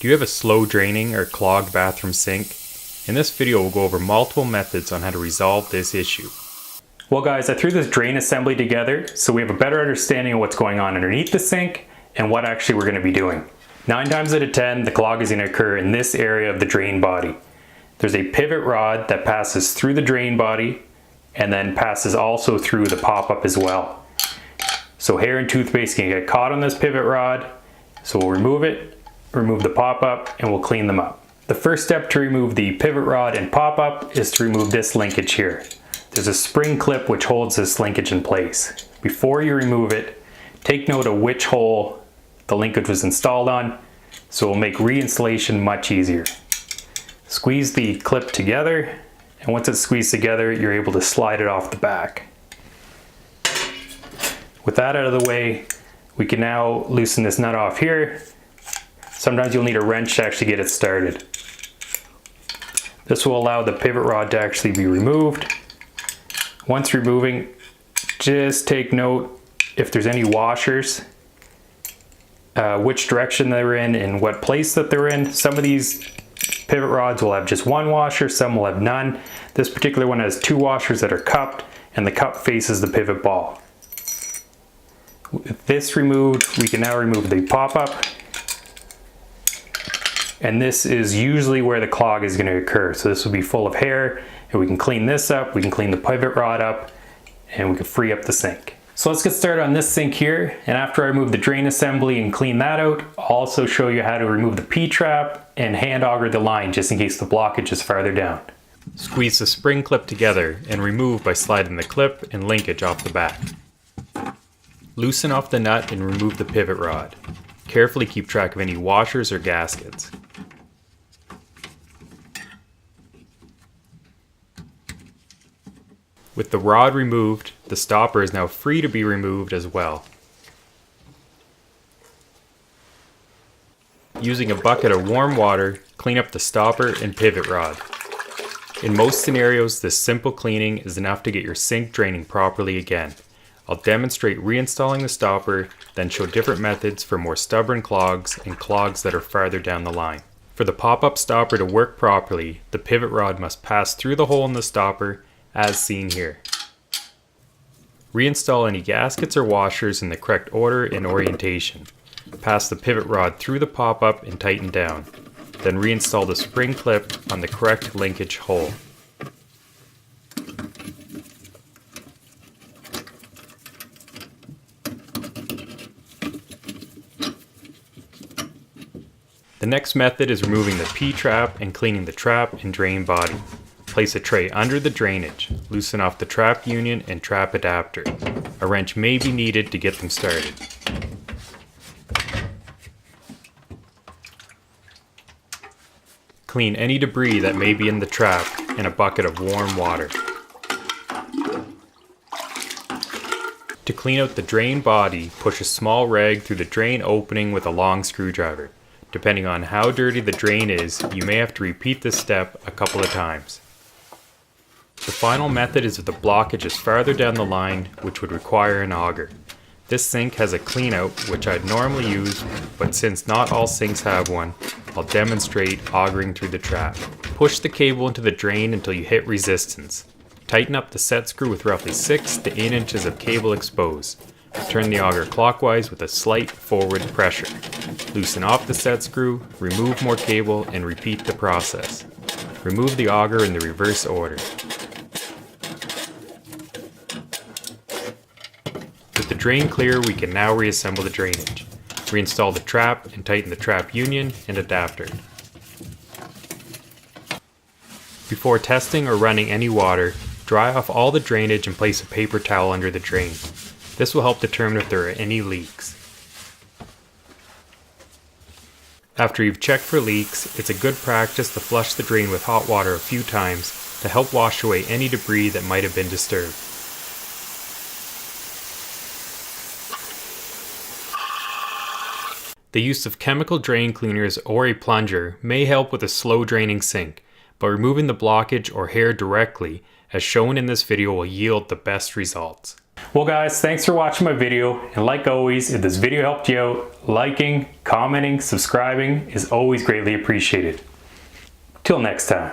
Do you have a slow draining or clogged bathroom sink? In this video we'll go over multiple methods on how to resolve this issue. Well guys, I threw this drain assembly together so we have a better understanding of what's going on underneath the sink and what actually we're going to be doing. 9 times out of 10 the clog is going to occur in this area of the drain body. There's a pivot rod that passes through the drain body and then passes also through the pop-up as well. So hair and toothpaste can get caught on this pivot rod, so we'll remove it, remove the pop-up, and we'll clean them up. The first step to remove the pivot rod and pop-up is to remove this linkage here. There's a spring clip which holds this linkage in place. Before you remove it, take note of which hole the linkage was installed on, so it will make reinstallation much easier. Squeeze the clip together, and once it's squeezed together, you're able to slide it off the back. With that out of the way, we can now loosen this nut off here. Sometimes you'll need a wrench to actually get it started. This will allow the pivot rod to actually be removed. Once removing, just take note if there's any washers, which direction they're in and what place that they're in. Some of these pivot rods will have just one washer, some will have none. This particular one has 2 washers that are cupped, and the cup faces the pivot ball. With this removed, we can now remove the pop-up. And this is usually where the clog is going to occur. So this will be full of hair, and we can clean this up, we can clean the pivot rod up, and we can free up the sink. So let's get started on this sink here, and after I remove the drain assembly and clean that out, I'll also show you how to remove the P-trap and hand auger the line just in case the blockage is farther down. Squeeze the spring clip together and remove by sliding the clip and linkage off the back. Loosen off the nut and remove the pivot rod. Carefully keep track of any washers or gaskets. With the rod removed, the stopper is now free to be removed as well. Using a bucket of warm water, clean up the stopper and pivot rod. In most scenarios, this simple cleaning is enough to get your sink draining properly again. I'll demonstrate reinstalling the stopper, then show different methods for more stubborn clogs and clogs that are farther down the line. For the pop-up stopper to work properly, the pivot rod must pass through the hole in the stopper, as seen here. Reinstall any gaskets or washers in the correct order and orientation. Pass the pivot rod through the pop-up and tighten down. Then reinstall the spring clip on the correct linkage hole. The next method is removing the P-trap and cleaning the trap and drain body. Place a tray under the drainage. Loosen off the trap union and trap adapter. A wrench may be needed to get them started. Clean any debris that may be in the trap in a bucket of warm water. To clean out the drain body, push a small rag through the drain opening with a long screwdriver. Depending on how dirty the drain is, you may have to repeat this step a couple of times. The final method is if the blockage is farther down the line, which would require an auger. This sink has a clean out, which I'd normally use, but since not all sinks have one, I'll demonstrate augering through the trap. Push the cable into the drain until you hit resistance. Tighten up the set screw with roughly 6 to 8 inches of cable exposed. Turn the auger clockwise with a slight forward pressure. Loosen off the set screw, remove more cable, and repeat the process. Remove the auger in the reverse order. With the drain clear, we can now reassemble the drainage. Reinstall the trap and tighten the trap union and adapter. Before testing or running any water, dry off all the drainage and place a paper towel under the drain. This will help determine if there are any leaks. After you've checked for leaks, it's a good practice to flush the drain with hot water a few times to help wash away any debris that might have been disturbed. The use of chemical drain cleaners or a plunger may help with a slow draining sink, but removing the blockage or hair directly, as shown in this video, will yield the best results. Well guys, thanks for watching my video, and like always, if this video helped you out, liking, commenting, subscribing is always greatly appreciated. Till next time.